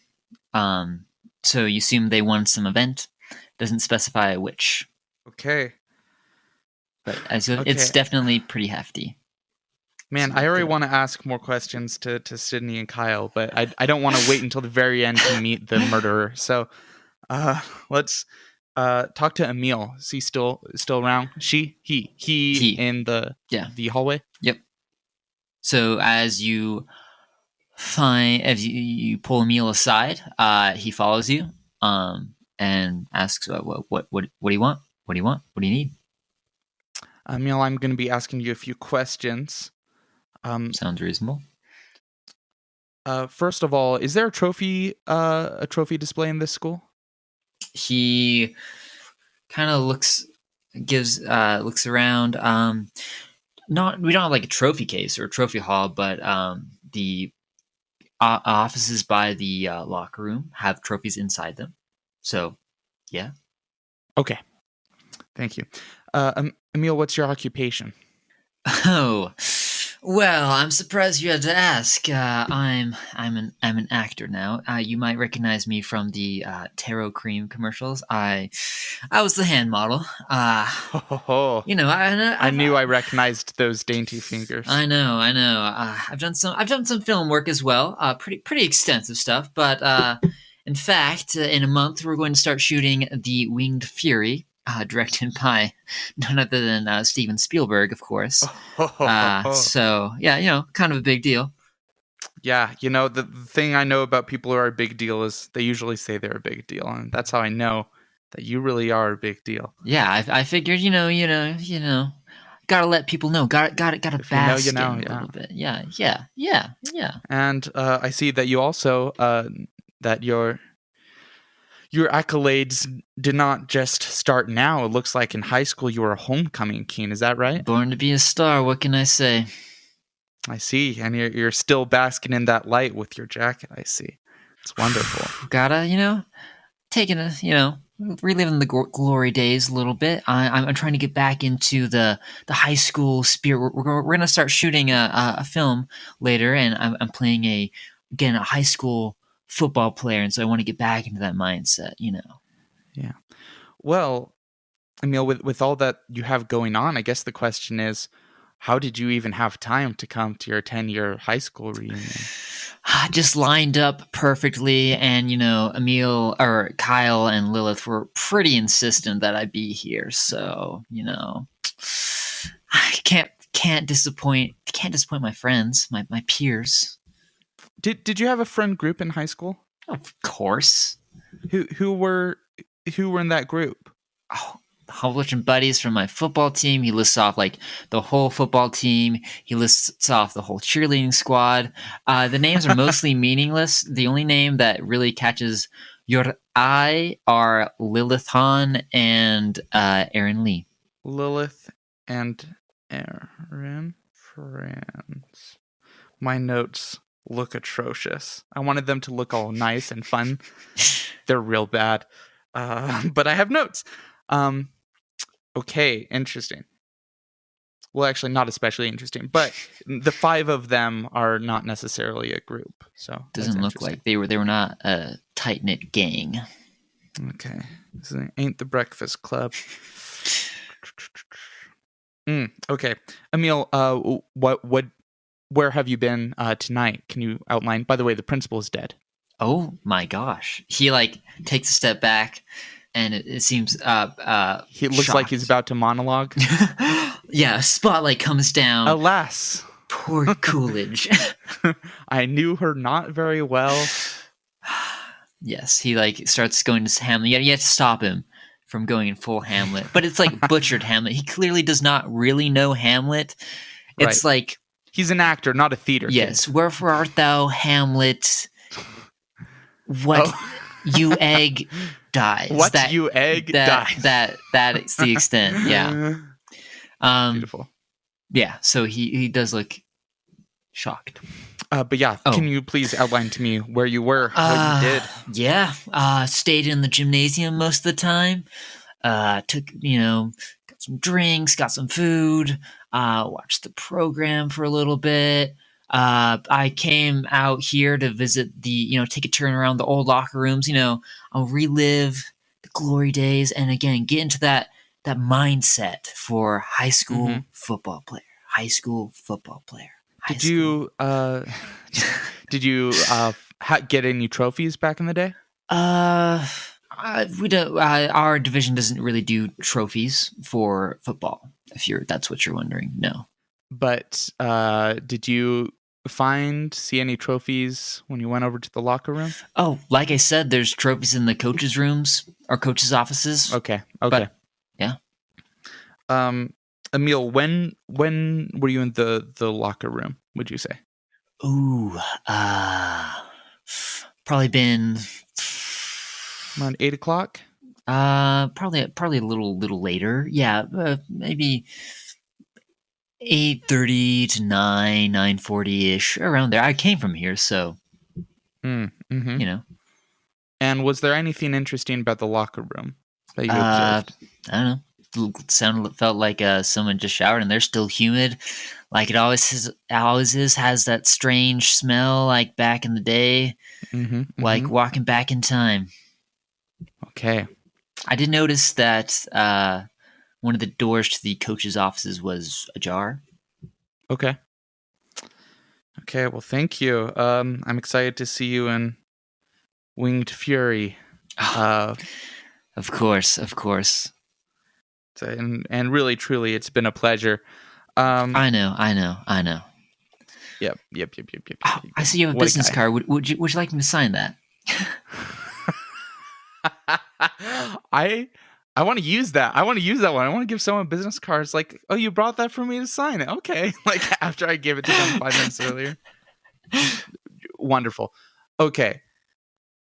[SPEAKER 2] So you assume they won some event. Doesn't specify which.
[SPEAKER 1] Okay.
[SPEAKER 2] But it's definitely pretty hefty.
[SPEAKER 1] Man, I already want to ask more questions to Sydney and Kyle, but I don't want to wait until the very end to meet the murderer. So let's talk to Emil. Is he still around? He in the hallway?
[SPEAKER 2] Yep. So as you pull Emil aside, he follows you and asks, what do you want? What do you want? What do you need?
[SPEAKER 1] Emil, I'm going to be asking you a few questions.
[SPEAKER 2] Sounds reasonable.
[SPEAKER 1] First of all, is there a trophy display in this school?
[SPEAKER 2] He kind of looks around. We don't have like a trophy case or a trophy hall, but the offices by the locker room have trophies inside them. So, yeah.
[SPEAKER 1] Okay. Thank you. Emil, what's your occupation?
[SPEAKER 2] Oh, well, I'm surprised you had to ask. I'm an actor now. You might recognize me from the Taro Cream commercials. I was the hand model.
[SPEAKER 1] Oh,
[SPEAKER 2] You know,
[SPEAKER 1] I knew I recognized those dainty fingers.
[SPEAKER 2] I know. I've done some film work as well. Pretty extensive stuff. But in fact, in a month we're going to start shooting The Winged Fury, directed by none other than Steven Spielberg, of course. So yeah, kind of a big deal.
[SPEAKER 1] Yeah, the thing I know about people who are a big deal is they usually say they're a big deal, and that's how I know that you really are a big deal.
[SPEAKER 2] Yeah, I figured, gotta let people know. Gotta
[SPEAKER 1] If you know,
[SPEAKER 2] bask
[SPEAKER 1] you know,
[SPEAKER 2] in a
[SPEAKER 1] yeah.
[SPEAKER 2] little bit. Yeah.
[SPEAKER 1] And I see that you also that your accolades did not just start now. It looks like in high school you were a homecoming king. Is that right?
[SPEAKER 2] Born to be a star. What can I say?
[SPEAKER 1] I see, and you're still basking in that light with your jacket. I see. It's wonderful.
[SPEAKER 2] Gotta, taking reliving the glory days a little bit. I'm trying to get back into the high school spirit. We're gonna start shooting a film later, and I'm playing a high school football player, and so I want to get back into that mindset.
[SPEAKER 1] Yeah. Well, Emil, with all that you have going on, I guess the question is, how did you even have time to come to your 10-year high school reunion?
[SPEAKER 2] Just lined up perfectly, and Emil or Kyle and Lilith were pretty insistent that I be here. So I can't disappoint my friends, my peers.
[SPEAKER 1] Did you have a friend group in high school?
[SPEAKER 2] Of course.
[SPEAKER 1] Who were in that group?
[SPEAKER 2] Oh, a whole bunch of buddies from my football team. He lists off like the whole football team. He lists off the whole cheerleading squad. The names are mostly meaningless. The only name that really catches your eye are Lilith Hahn and Aaron Lee.
[SPEAKER 1] Lilith and Aaron friends. My notes look atrocious. I wanted them to look all nice and fun. They're real bad. But I have notes. Okay, interesting. Well, actually, not especially interesting, but the 5 of them are not necessarily a group. So
[SPEAKER 2] doesn't look like they were not a tight knit gang.
[SPEAKER 1] Okay, this ain't the Breakfast Club. Okay, Emil, where have you been tonight? Can you outline? By the way, the principal is dead.
[SPEAKER 2] Oh my gosh! He takes a step back. And it seems
[SPEAKER 1] he looks
[SPEAKER 2] shocked.
[SPEAKER 1] Like he's about to monologue.
[SPEAKER 2] Yeah, a spotlight comes down.
[SPEAKER 1] Alas,
[SPEAKER 2] poor Coolidge.
[SPEAKER 1] I knew her not very well.
[SPEAKER 2] Yes, he starts going to Hamlet. You have to stop him from going in full Hamlet, but it's like butchered Hamlet. He clearly does not really know Hamlet. It's
[SPEAKER 1] right.
[SPEAKER 2] like
[SPEAKER 1] he's an actor, not a theater.
[SPEAKER 2] Yes,
[SPEAKER 1] kid.
[SPEAKER 2] Wherefore art thou, Hamlet? What you egg dies.
[SPEAKER 1] What you egg dies.
[SPEAKER 2] That's the extent. Yeah.
[SPEAKER 1] Beautiful.
[SPEAKER 2] Yeah. So he does look shocked.
[SPEAKER 1] But yeah, Can you please outline to me where you were, what you did?
[SPEAKER 2] Yeah. Stayed in the gymnasium most of the time. Took got some drinks, got some food. Watched the program for a little bit. I came out here to visit take a turn around the old locker rooms. I'll relive the glory days and again get into that mindset for high school football player. High school football player.
[SPEAKER 1] Did you get any trophies back in the day?
[SPEAKER 2] We don't. Our division doesn't really do trophies for football. If that's what you're wondering, no.
[SPEAKER 1] But did you see any trophies when you went over to the locker room?
[SPEAKER 2] Oh, like I said, there's trophies in the coaches' rooms or coaches' offices.
[SPEAKER 1] Okay.
[SPEAKER 2] But, yeah.
[SPEAKER 1] Emil, when were you in the locker room, would you say?
[SPEAKER 2] Ooh, probably been
[SPEAKER 1] around 8 o'clock.
[SPEAKER 2] Probably a little later. Yeah, maybe 8:30 to 9:40ish, around there. I came from here, so
[SPEAKER 1] And was there anything interesting about the locker room that you observed?
[SPEAKER 2] I don't know. felt like someone just showered, and they're still humid, like it always is. Has that strange smell, like back in the day, like walking back in time.
[SPEAKER 1] Okay.
[SPEAKER 2] I did notice that one of the doors to the coach's offices was ajar.
[SPEAKER 1] Okay. Okay, well, thank you. I'm excited to see you in Winged Fury.
[SPEAKER 2] Of course.
[SPEAKER 1] And really, truly, it's been a pleasure.
[SPEAKER 2] I know.
[SPEAKER 1] Yep.
[SPEAKER 2] Oh, I see you have a business card. Would you like me to sign that?
[SPEAKER 1] I want to use that. I want to use that one. I want to give someone business cards like, oh, you brought that for me to sign it. Okay. Like after I gave it to them 5 minutes earlier. Wonderful. Okay.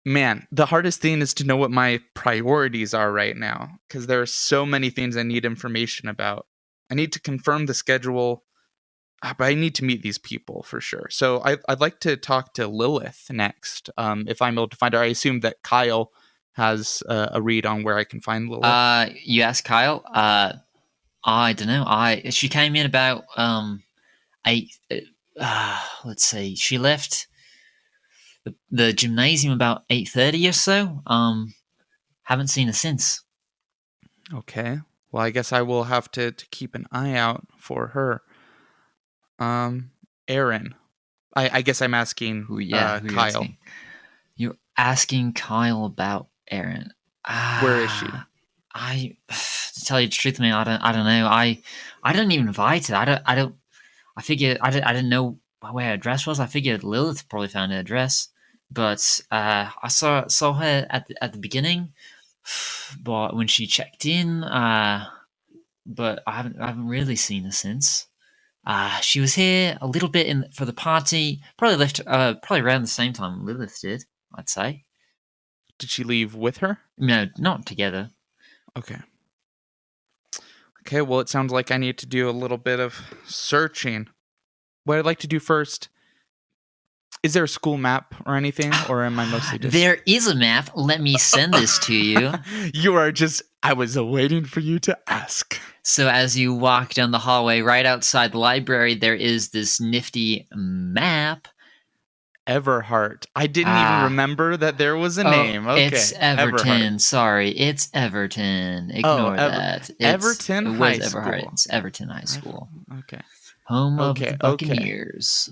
[SPEAKER 1] Man, the hardest thing is to know what my priorities are right now because there are so many things I need information about. I need to confirm the schedule, but I need to meet these people for sure. So I'd like to talk to Lilith next. If I'm able to find her, I assume that Kyle has a read on where I can find Lilith.
[SPEAKER 2] You asked Kyle. I don't know. She came in about 8. Let's see. She left the gymnasium about 8:30 or so. Haven't seen her since.
[SPEAKER 1] Okay. Well, I guess I will have to keep an eye out for her. Aaron. I guess I'm asking Kyle.
[SPEAKER 2] You're asking Kyle about Aaron.
[SPEAKER 1] Where is she?
[SPEAKER 2] To tell you the truth, man, I don't know. I didn't even invite her. I figured I didn't know where her address was. I figured Lilith probably found her address, but I saw her at the beginning, but when she checked in, but I haven't really seen her since. She was here a little bit for the party. Probably left probably around the same time Lilith did, I'd say.
[SPEAKER 1] Did she leave with her?
[SPEAKER 2] No, not together.
[SPEAKER 1] Okay. Okay, well, it sounds like I need to do a little bit of searching. What I'd like to do first, is there a school map or anything, or am I mostly just...
[SPEAKER 2] There is a map. Let me send this to you.
[SPEAKER 1] You are just... I was waiting for you to ask.
[SPEAKER 2] So as you walk down the hallway right outside the library, there is this nifty map.
[SPEAKER 1] Everhart. I didn't even remember that there was a name. Okay.
[SPEAKER 2] It's Everton. Everhart. Sorry, it's Everton. Ignore that.
[SPEAKER 1] Everton High School.
[SPEAKER 2] It's Everton High School.
[SPEAKER 1] Okay.
[SPEAKER 2] Home of the Buccaneers.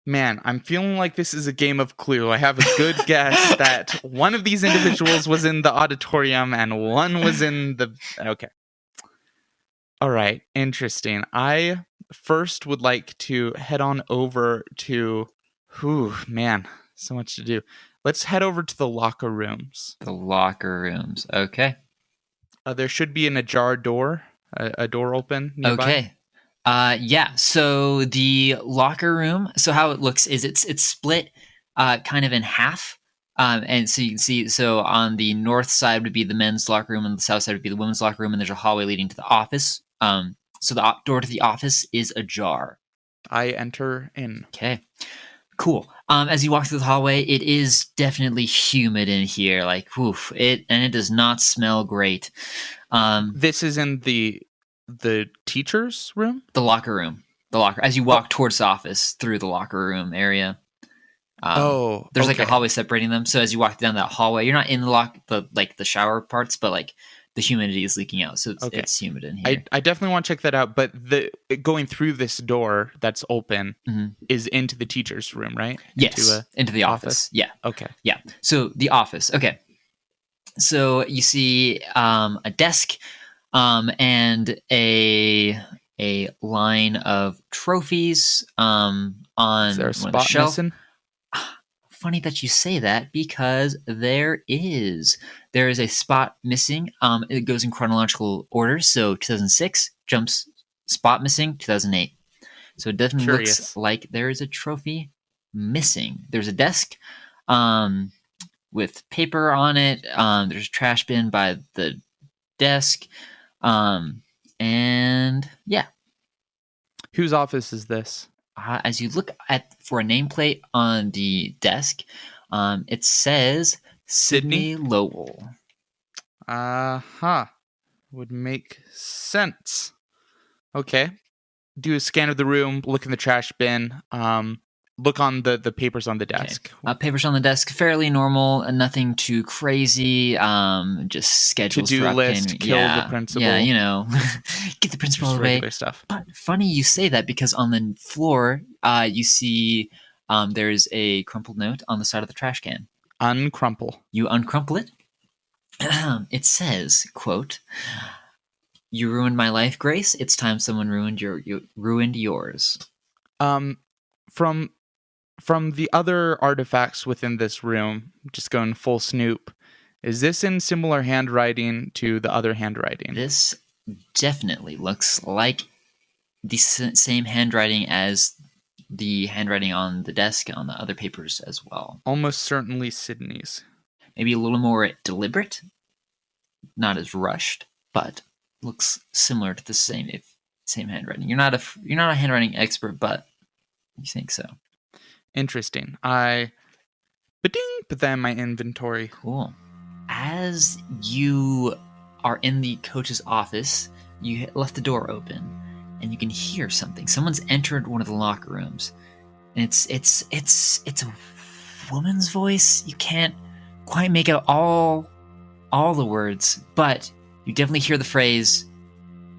[SPEAKER 1] Man, I'm feeling like this is a game of Clue. I have a good guess that one of these individuals was in the auditorium and one was in the... Okay. All right. Interesting. I first would like to head on over to... man, so much to do. Let's head over to the locker rooms.
[SPEAKER 2] The locker rooms. Okay.
[SPEAKER 1] There should be an ajar door, a door open nearby.
[SPEAKER 2] Okay. Yeah. So the locker room. So how it looks is it's split, kind of in half. And so you can see. So on the north side would be the men's locker room, and the south side would be the women's locker room. And there's a hallway leading to the office. So the door to the office is ajar.
[SPEAKER 1] I enter in.
[SPEAKER 2] Okay. Cool. As you walk through the hallway, it is definitely humid in here. Like, oof, it does not smell great.
[SPEAKER 1] This is in the teacher's room?
[SPEAKER 2] The locker room. As you walk towards the office through the locker room area. There's like a hallway separating them. So as you walk down that hallway, you're not in the shower parts, but like the humidity is leaking out. So it's humid in here.
[SPEAKER 1] I definitely want to check that out. But going through this door that's open is into the teacher's room, right?
[SPEAKER 2] Yes. Into the office. Yeah.
[SPEAKER 1] Okay.
[SPEAKER 2] Yeah. So the office. Okay. So you see a desk and a line of trophies on
[SPEAKER 1] is there a
[SPEAKER 2] one of the
[SPEAKER 1] spot
[SPEAKER 2] shelf.
[SPEAKER 1] missing?
[SPEAKER 2] Funny that you say that because there is a spot missing. It goes in chronological order. So 2006 jumps spot missing 2008. So it definitely looks like there is a trophy missing. There's a desk with paper on it. There's a trash bin by the desk. And yeah.
[SPEAKER 1] Whose office is this?
[SPEAKER 2] As you look for a nameplate on the desk, it says Sydney Lowell.
[SPEAKER 1] Well, would make sense. Okay. Do a scan of the room, look in the trash bin, look on the papers on the desk.
[SPEAKER 2] Okay. Papers on the desk, fairly normal, nothing too crazy. Just schedules
[SPEAKER 1] to-do
[SPEAKER 2] for
[SPEAKER 1] list, kill the principal.
[SPEAKER 2] Yeah, get the principal
[SPEAKER 1] Just
[SPEAKER 2] away.
[SPEAKER 1] regular stuff.
[SPEAKER 2] But funny you say that, because on the floor, you see there's a crumpled note on the side of the trash can.
[SPEAKER 1] Uncrumple.
[SPEAKER 2] You uncrumple it. It says, quote, "You ruined my life, Grace. It's time someone ruined yours."
[SPEAKER 1] From the other artifacts within this room, just going full snoop, is this in similar handwriting to the other handwriting?
[SPEAKER 2] This definitely looks like the same handwriting as the handwriting on the desk on the other papers as well.
[SPEAKER 1] Almost certainly Sydney's.
[SPEAKER 2] Maybe a little more deliberate, not as rushed, but looks similar to the same handwriting. You're not a handwriting expert, but you think so.
[SPEAKER 1] Interesting. I put that in my inventory.
[SPEAKER 2] Cool. As you are in the coach's office, you left the door open, and you can hear something. Someone's entered one of the locker rooms, and it's a woman's voice. You can't quite make out all the words, but you definitely hear the phrase,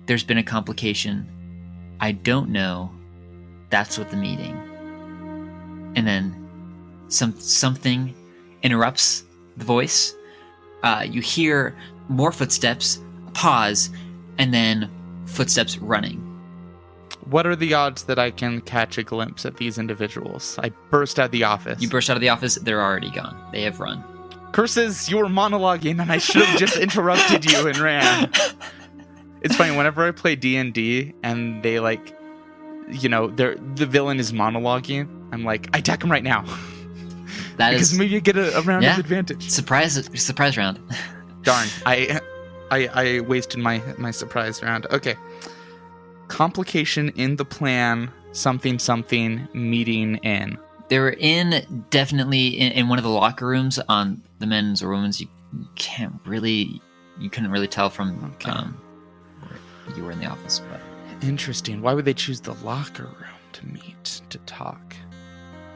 [SPEAKER 2] "There's been a complication. I don't know. That's what the meeting." And then something interrupts the voice. You hear more footsteps, pause, and then footsteps running.
[SPEAKER 1] What are the odds that I can catch a glimpse at these individuals? I burst out of the office.
[SPEAKER 2] You burst out of the office, they're already gone. They have run.
[SPEAKER 1] Curses, you were monologuing and I should have just interrupted you and ran. It's funny, whenever I play D&D and they the villain is monologuing, I'm like, I attack him right now. Because maybe you get a round of advantage.
[SPEAKER 2] Surprise round.
[SPEAKER 1] Darn, I wasted my surprise round. Okay. Complication in the plan, something, meeting in.
[SPEAKER 2] They were definitely in one of the locker rooms on the men's or women's. You couldn't really tell from you were in the office. But
[SPEAKER 1] interesting. Why would they choose the locker room to meet, to talk?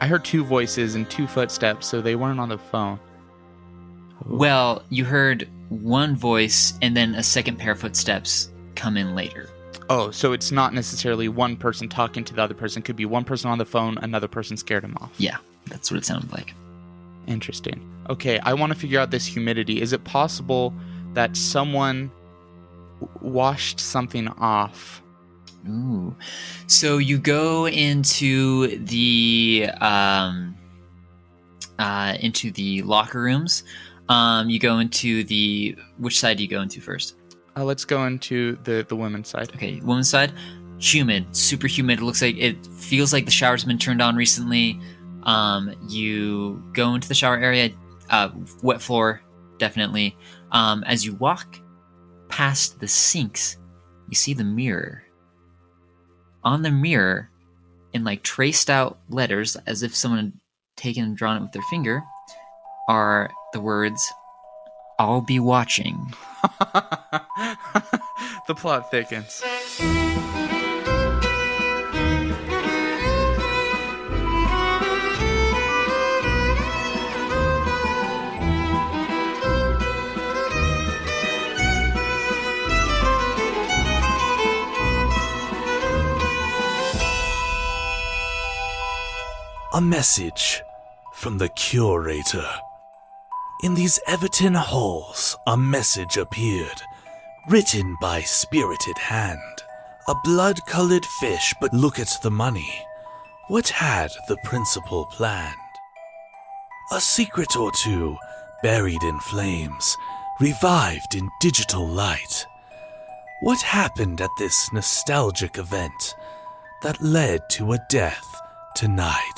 [SPEAKER 1] I heard two voices and two footsteps, so they weren't on the phone.
[SPEAKER 2] Well, you heard one voice and then a second pair of footsteps come in later.
[SPEAKER 1] Oh, so it's not necessarily one person talking to the other person. It could be one person on the phone, another person scared him off.
[SPEAKER 2] Yeah, that's what it sounded like.
[SPEAKER 1] Interesting. Okay, I want to figure out this humidity. Is it possible that someone washed something off?
[SPEAKER 2] Ooh. So you go into the locker rooms. You go into which side do you go into first?
[SPEAKER 1] Let's go into the women's side.
[SPEAKER 2] Okay, women's side. Humid, super humid. It feels like the shower's been turned on recently. You go into the shower area, wet floor, definitely. As you walk past the sinks, you see the mirror. On the mirror, in traced out letters, as if someone had taken and drawn it with their finger, are the words, "I'll be watching."
[SPEAKER 1] The plot thickens.
[SPEAKER 3] A message from the curator. In these Everton halls, a message appeared, written by spirited hand. A blood-colored fish, but look at the money. What had the principal planned? A secret or two, buried in flames, revived in digital light. What happened at this nostalgic event that led to a death tonight?